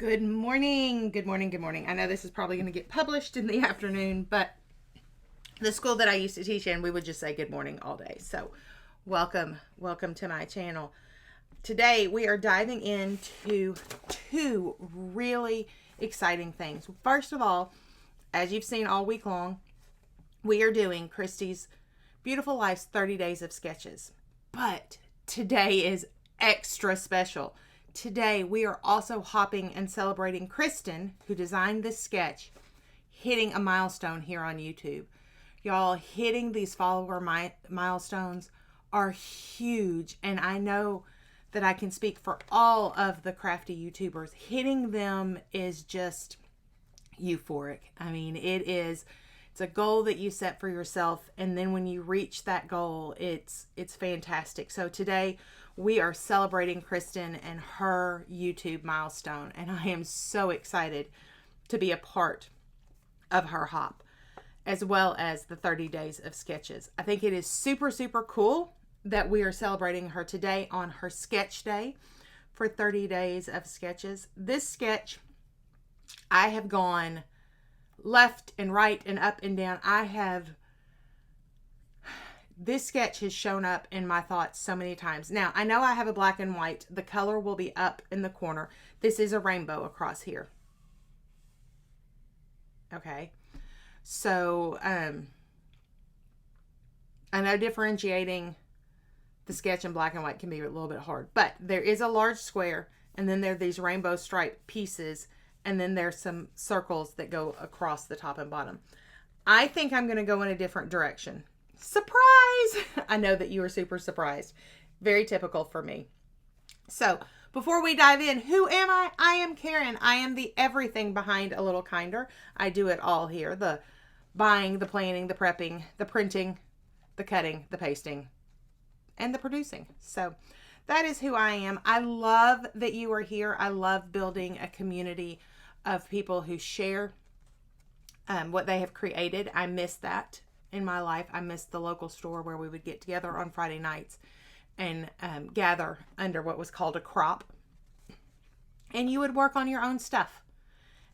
Good morning. Good morning. Good morning. I know this is probably going to get published in the afternoon, but the school that I used to teach in, we would just say good morning all day. So welcome to my channel. Today we are diving into two really exciting things. First of all, as you've seen all week long, we are doing Christy's Beautiful Life's 30 Days of Sketches. But today is extra special. Today, we are also hopping and celebrating Kristen, who designed this sketch, hitting a milestone here on YouTube. Y'all, hitting these follower milestones are huge, and I know that I can speak for all of the crafty YouTubers. Hitting them is just euphoric. I mean, it's a goal that you set for yourself, and then when you reach that goal, it's fantastic. So today, we are celebrating Kristen and her YouTube milestone, and I am so excited to be a part of her hop, as well as the 30 Days of Sketches. I think it is super, super cool that we are celebrating her today on her sketch day for 30 Days of Sketches. This sketch, I have gone left and right and up and down. This sketch has shown up in my thoughts so many times. Now, I know I have a black and white. The color will be up in the corner. This is a rainbow across here. Okay. So, I know differentiating the sketch in black and white can be a little bit hard. But there is a large square, and then there are these rainbow stripe pieces, and then there's some circles that go across the top and bottom. I think I'm going to go in a different direction. Surprise! I know that you are super surprised. Very typical for me. So, before we dive in, who am I? I am Karen. I am the everything behind A Little Kinder. I do it all here. The buying, the planning, the prepping, the printing, the cutting, the pasting, and the producing. So, that is who I am. I love that you are here. I love building a community of people who share what they have created. I miss that in my life. I missed the local store where we would get together on Friday nights and gather under what was called a crop. And you would work on your own stuff.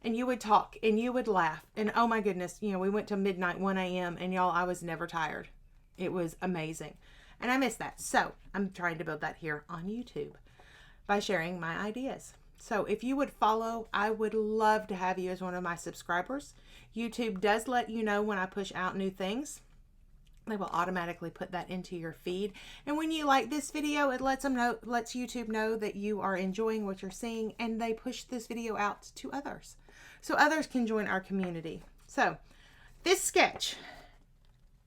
And you would talk and you would laugh. And oh my goodness, we went to midnight, 1 a.m. And y'all, I was never tired. It was amazing. And I miss that. So I'm trying to build that here on YouTube by sharing my ideas. So if you would follow, I would love to have you as one of my subscribers. YouTube does let you know when I push out new things. They will automatically put that into your feed. And when you like this video, it lets YouTube know that you are enjoying what you're seeing, and they push this video out to others, so others can join our community. So this sketch,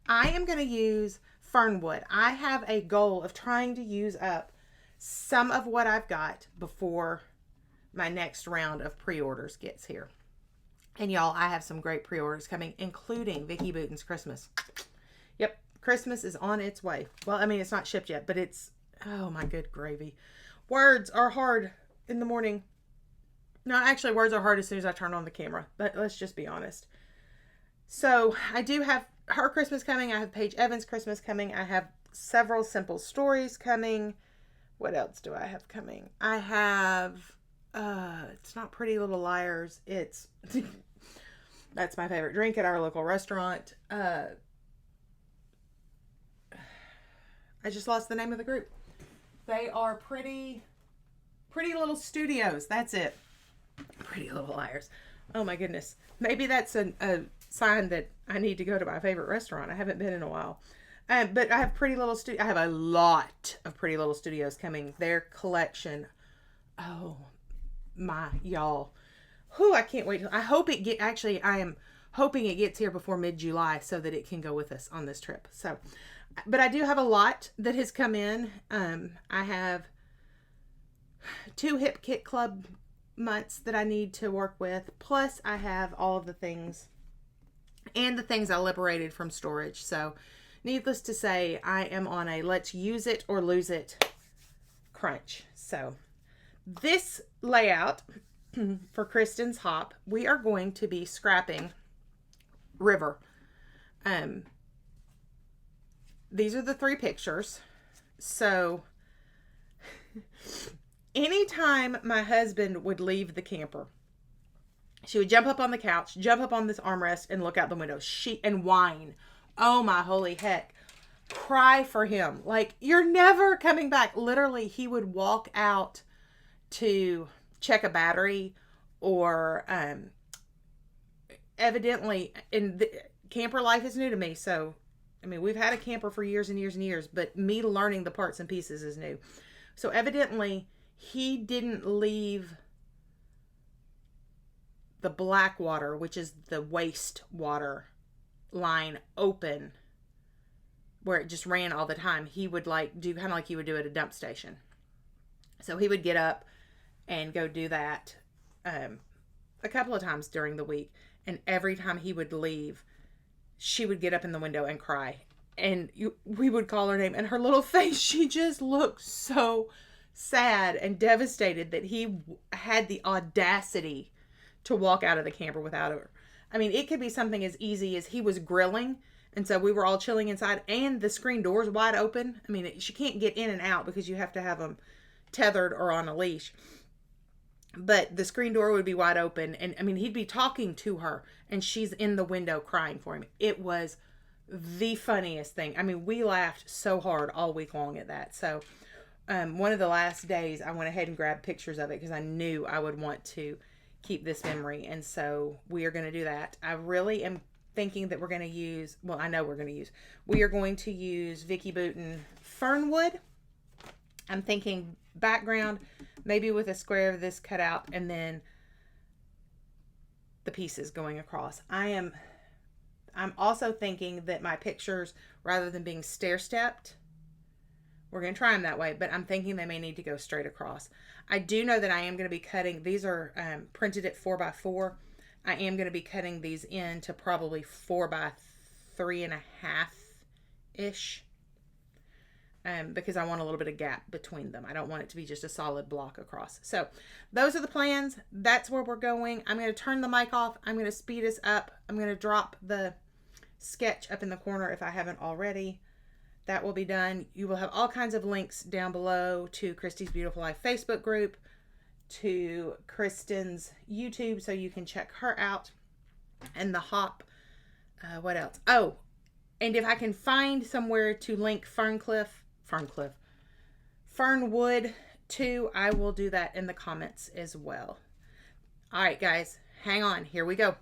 I am going to use Fernwood. I have a goal of trying to use up some of what I've got before my next round of pre-orders gets here. And y'all, I have some great pre-orders coming, including Vicki Boutin's Christmas. Yep, Christmas is on its way. Well, I mean, it's not shipped yet, but it's, oh my good gravy. Words are hard in the morning. No, actually, words are hard as soon as I turn on the camera. But let's just be honest. So, I do have her Christmas coming. I have Paige Evans' Christmas coming. I have several simple stories coming. What else do I have coming? I have, it's not Pretty Little Liars. It's, that's my favorite drink at our local restaurant. I just lost the name of the group. They are Pretty Little Studios. That's it. Pretty Little Liars. Oh my goodness. Maybe that's a sign that I need to go to my favorite restaurant. I haven't been in a while. But I have I have a lot of Pretty Little Studios coming. Their collection. Oh my, y'all. Whew, I can't wait. I am hoping it gets here before mid-July so that it can go with us on this trip. So, but I do have a lot that has come in. I have 2 Hip Kit Club months that I need to work with. Plus, I have all of the things and the things I liberated from storage. So, needless to say, I am on a let's use it or lose it crunch. So, this layout for Kristen's hop, we are going to be scrapping River. These are the 3 pictures. So anytime my husband would leave the camper, she would jump up on the couch, jump up on this armrest, and look out the window. And whine. Oh my holy heck. Cry for him. Like, you're never coming back. Literally, he would walk out to check a battery, or evidently, in the camper life is new to me. So, I mean, we've had a camper for years and years and years, but me learning the parts and pieces is new. So evidently, he didn't leave the black water, which is the waste water line, open where it just ran all the time. He would like do kind of like you would do at a dump station. So he would get up and go do that a couple of times during the week. And every time he would leave, she would get up in the window and cry. And we would call her name, and her little face, she just looked so sad and devastated that he had the audacity to walk out of the camper without her. I mean, it could be something as easy as he was grilling, and so we were all chilling inside, and the screen door's wide open. I mean, she can't get in and out because you have to have them tethered or on a leash. But the screen door would be wide open, and I mean, he'd be talking to her, and she's in the window crying for him. It was the funniest thing. I mean, we laughed so hard all week long at that. So one of the last days, I went ahead and grabbed pictures of it because I knew I would want to keep this memory. And so we are going to do that. I really am thinking that we're going to use, well, I know we are going to use Vicki Boutin Fernwood. I'm thinking background, maybe with a square of this cut out, and then the pieces going across. I'm also thinking that my pictures, rather than being stair-stepped, we're going to try them that way, but I'm thinking they may need to go straight across. I do know that I am going to be cutting, these are printed at 4x4. I am going to be cutting these into probably 4x3.5-ish. Because I want a little bit of gap between them. I don't want it to be just a solid block across. So those are the plans. That's where we're going. I'm going to turn the mic off. I'm going to speed us up. I'm going to drop the sketch up in the corner if I haven't already. That will be done. You will have all kinds of links down below to Kristy's Beautiful Life Facebook group, to Kristen's YouTube, so you can check her out, and the hop. What else? Oh, and if I can find somewhere to link Fernwood too, I will do that in the comments as well. All right, guys, hang on. Here we go.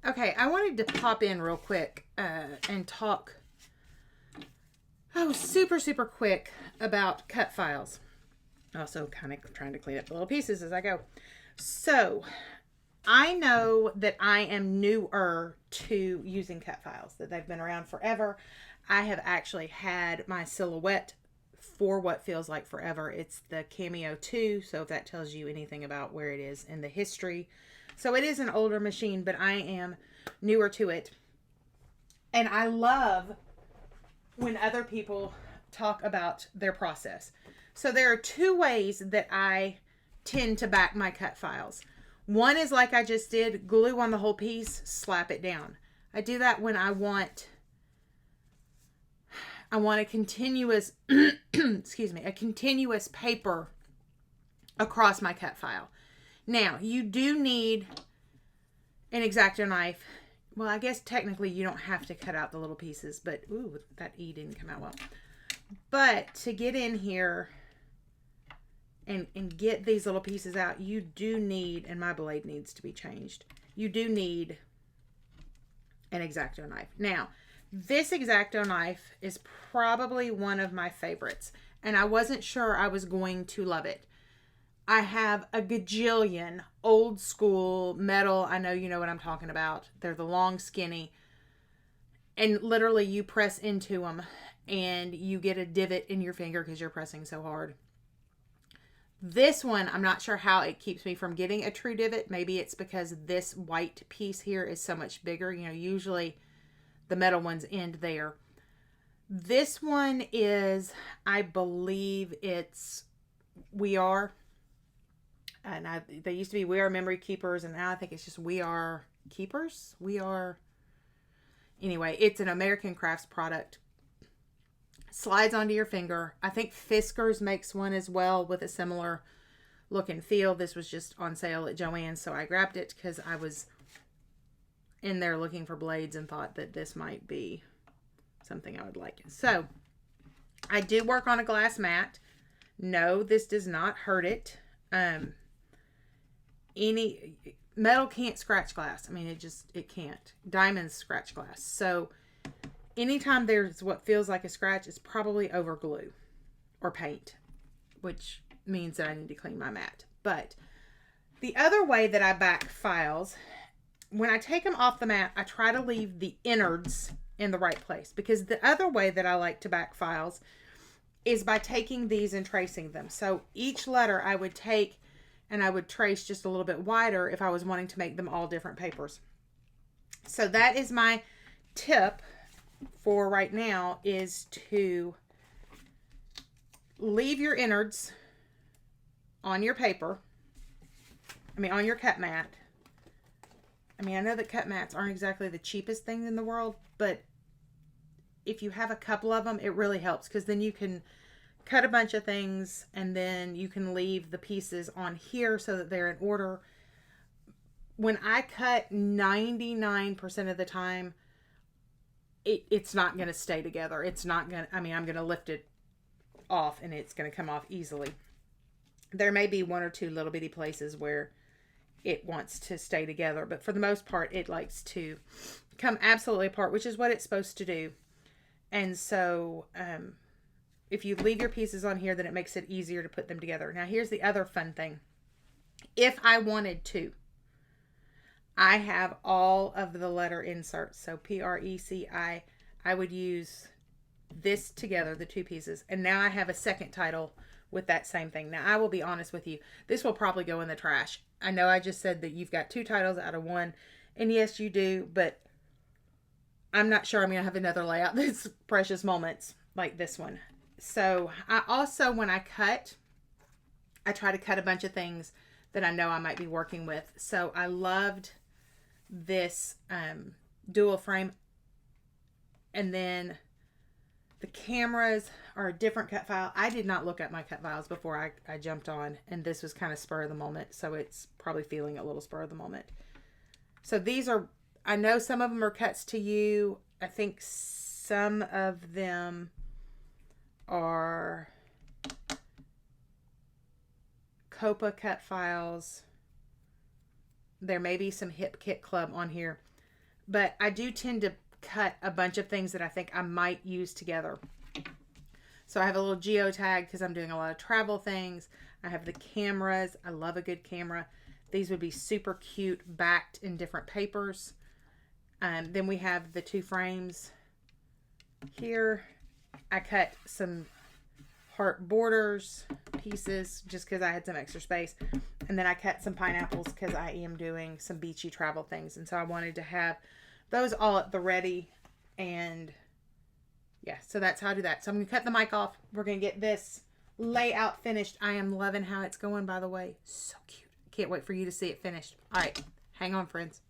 Okay, I wanted to pop in real quick and talk super quick about cut files. Also kind of trying to clean up the little pieces as I go. So I know that I am newer to using cut files, that they've been around forever. I have actually had my Silhouette for what feels like forever. It's the Cameo 2, so if that tells you anything about where it is in the history. So it is an older machine, but I am newer to it. And I love when other people talk about their process. So there are two ways that I tend to back my cut files. One is like I just did, glue on the whole piece, slap it down. I do that when I want a continuous, excuse me, a continuous paper across my cut file. Now, you do need an X-Acto knife. Well, I guess technically you don't have to cut out the little pieces, but, ooh, that E didn't come out well. But to get in here and get these little pieces out, you do need, and my blade needs to be changed, you do need an X-Acto knife. Now, this X-Acto knife is probably one of my favorites, and I wasn't sure I was going to love it. I have a gajillion old school metal. I know you know what I'm talking about. They're the long, skinny, and literally you press into them and you get a divot in your finger because you're pressing so hard. This one, I'm not sure how it keeps me from getting a true divot. Maybe it's because this white piece here is so much bigger. You know, usually the metal ones end there. This one is, I believe it's We Are. And they used to be We Are Memory Keepers, and now I think it's just We Are Keepers. We Are. Anyway, it's an American Crafts product. Slides onto your finger. I think Fiskars makes one as well with a similar look and feel. This was just on sale at Joann's, so I grabbed it because I was in there looking for blades and thought that this might be something I would like. So, I do work on a glass mat. No, this does not hurt it. Any metal can't scratch glass. I mean, it can't. Diamonds scratch glass. So anytime there's what feels like a scratch, it's probably over glue or paint, which means that I need to clean my mat. But the other way that I back files, when I take them off the mat, I try to leave the innards in the right place, because the other way that I like to back files is by taking these and tracing them. So each letter I would take and I would trace just a little bit wider if I was wanting to make them all different papers. So that is my tip for right now, is to leave your innards on your paper. I mean, on your cut mat. I mean, I know that cut mats aren't exactly the cheapest thing in the world, but if you have a couple of them, it really helps, because then you can cut a bunch of things and then you can leave the pieces on here so that they're in order. When I cut, 99% of the time, it's not going to stay together. It's not going to, I mean, I'm going to lift it off and it's going to come off easily. There may be one or two little bitty places where it wants to stay together, but for the most part, it likes to come absolutely apart, which is what it's supposed to do. And so, if you leave your pieces on here, then it makes it easier to put them together. Now, here's the other fun thing. If I wanted to, I have all of the letter inserts. So PRECI, I would use this together, the two pieces. And now I have a second title with that same thing. Now, I will be honest with you. This will probably go in the trash. I know I just said that you've got two titles out of one. And yes, you do. But I'm not sure I'm going to have another layout that's Precious Moments like this one. So I also, when I cut, I try to cut a bunch of things that I know I might be working with. So I loved this dual frame. And then the cameras are a different cut file. I did not look at my cut files before I jumped on. And this was kind of spur of the moment. So it's probably feeling a little spur of the moment. So these are, I know some of them are cuts to you. I think some of them are Copa cut files. There may be some Hip Kit Club on here. but I do tend to cut a bunch of things that I think I might use together. So I have a little geotag because I'm doing a lot of travel things. I have the cameras. I love a good camera. These would be super cute backed in different papers. Then we have the 2 frames here. I cut some heart borders pieces just because I had some extra space. And then I cut some pineapples because I am doing some beachy travel things. And so I wanted to have those all at the ready. And yeah, so that's how I do that. So I'm going to cut the mic off. We're going to get this layout finished. I am loving how it's going, by the way. So cute. Can't wait for you to see it finished. All right, hang on, friends.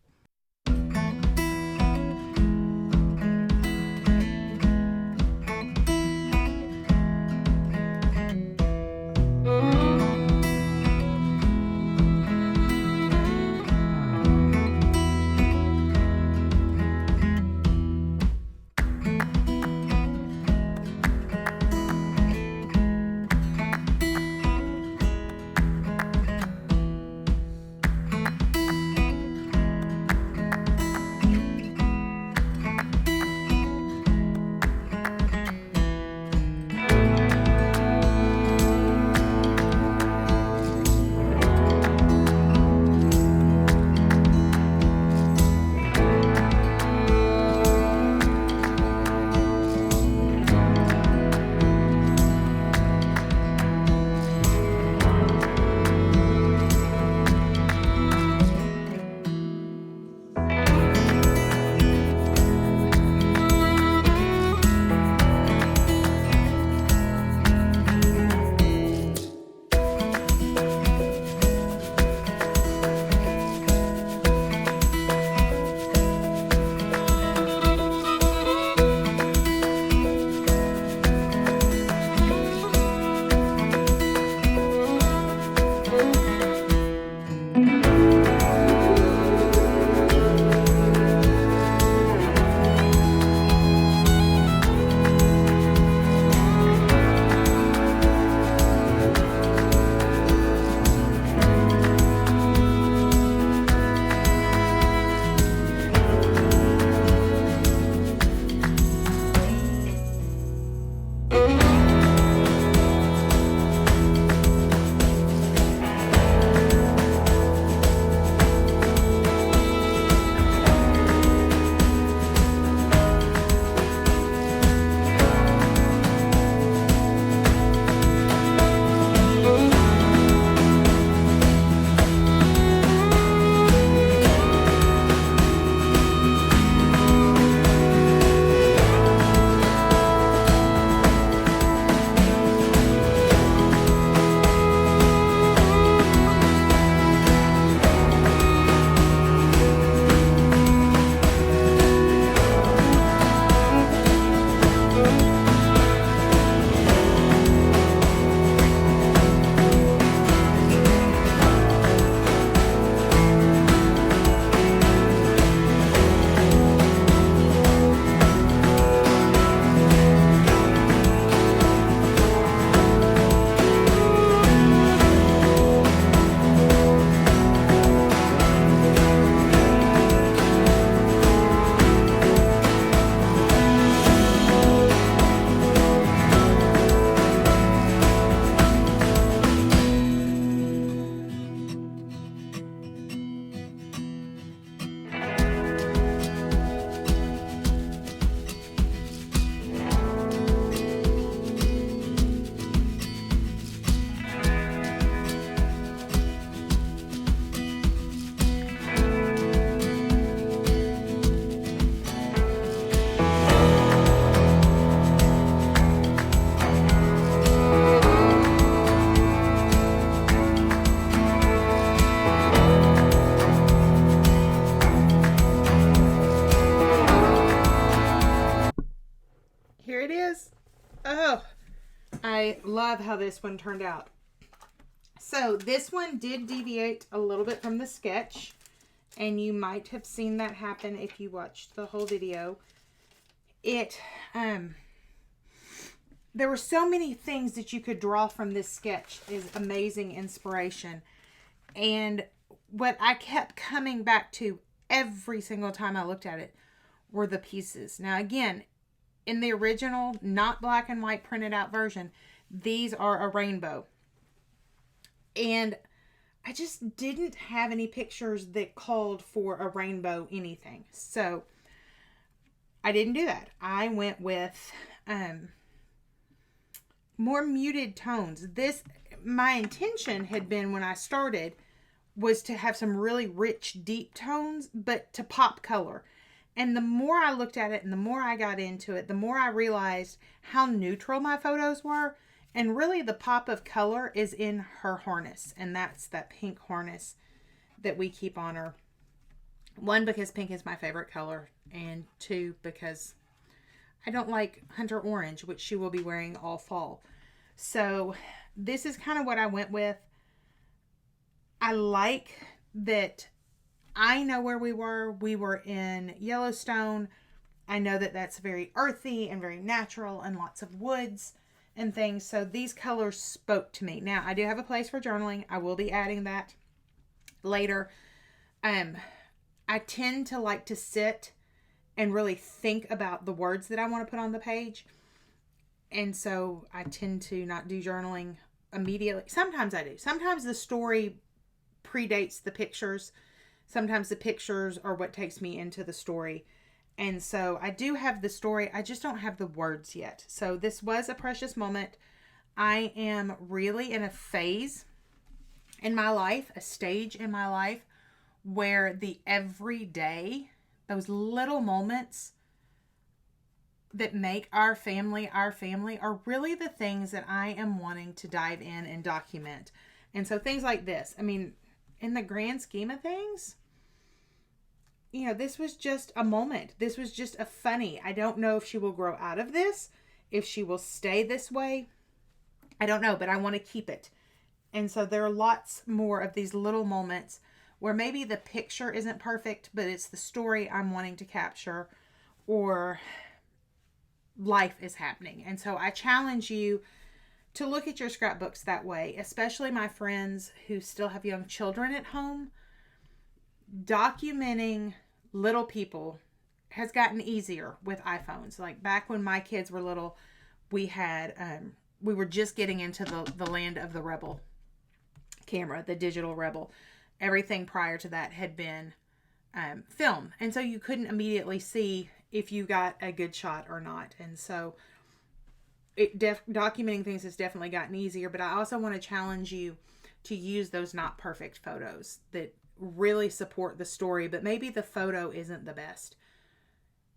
I love how this one turned out. So this one did deviate a little bit from the sketch, and you might have seen that happen if you watched the whole video. There were so many things that you could draw from this sketch. Is amazing inspiration. And what I kept coming back to every single time I looked at it were the pieces. Now, again, in the original, not black and white printed out version, these are a rainbow. And I just didn't have any pictures that called for a rainbow anything. So I didn't do that. I went with more muted tones. My intention had been when I started was to have some really rich, deep tones, but to pop color. And the more I looked at it and the more I got into it, the more I realized how neutral my photos were. And really the pop of color is in her harness. And that's that pink harness that we keep on her. 1, because pink is my favorite color. And 2, because I don't like hunter orange, which she will be wearing all fall. So this is kind of what I went with. I like that I know where we were. We were in Yellowstone. I know that that's very earthy and very natural and lots of woods and things. So these colors spoke to me. Now, I do have a place for journaling. I will be adding that later. I tend to like to sit and really think about the words that I want to put on the page. And so I tend to not do journaling immediately. Sometimes I do. Sometimes the story predates the pictures. Sometimes the pictures are what takes me into the story. And so I do have the story. I just don't have the words yet. So this was a precious moment. I am really in a phase in my life, a stage in my life, where the everyday, those little moments that make our family are really the things that I am wanting to dive in and document. And so things like this, I mean, in the grand scheme of things, you know, this was just a moment. This was just a funny. I don't know if she will grow out of this, if she will stay this way. I don't know, but I want to keep it. And so there are lots more of these little moments where maybe the picture isn't perfect, but it's the story I'm wanting to capture, or life is happening. And so I challenge you to look at your scrapbooks that way, especially my friends who still have young children at home. Documenting little people has gotten easier with iPhones. Like back when my kids were little, we were just getting into the land of the Rebel camera, the digital Rebel. Everything prior to that had been film. And so you couldn't immediately see if you got a good shot or not. And so documenting things has definitely gotten easier, but I also want to challenge you to use those not perfect photos that really support the story, but maybe the photo isn't the best.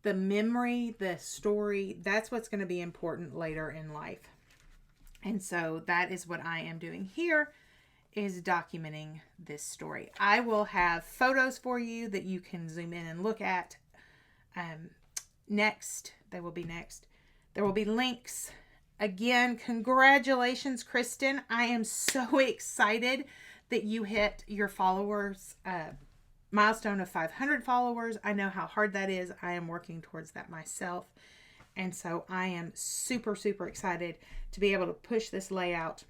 The memory, the story, that's what's going to be important later in life. And so that is what I am doing here, is documenting this story. I will have photos for you that you can zoom in and look at. Next. There will be links. Again, congratulations, Kristen. I am so excited that you hit your followers milestone of 500 followers. I know how hard that is. I am working towards that myself. And so I am super, super excited to be able to push this layout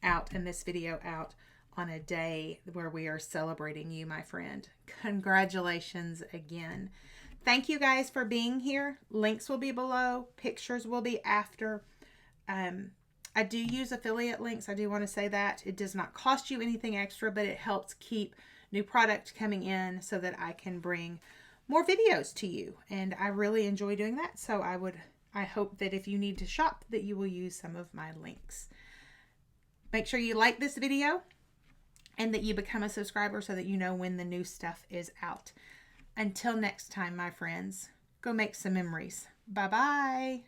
out and this video out on a day where we are celebrating you, my friend. Congratulations again. Thank you guys for being here. Links will be below. Pictures will be after. I do use affiliate links. I do want to say that. It does not cost you anything extra, but it helps keep new product coming in so that I can bring more videos to you. And I really enjoy doing that. So I hope that if you need to shop, that you will use some of my links. Make sure you like this video and that you become a subscriber so that you know when the new stuff is out. Until next time, my friends, go make some memories. Bye-bye.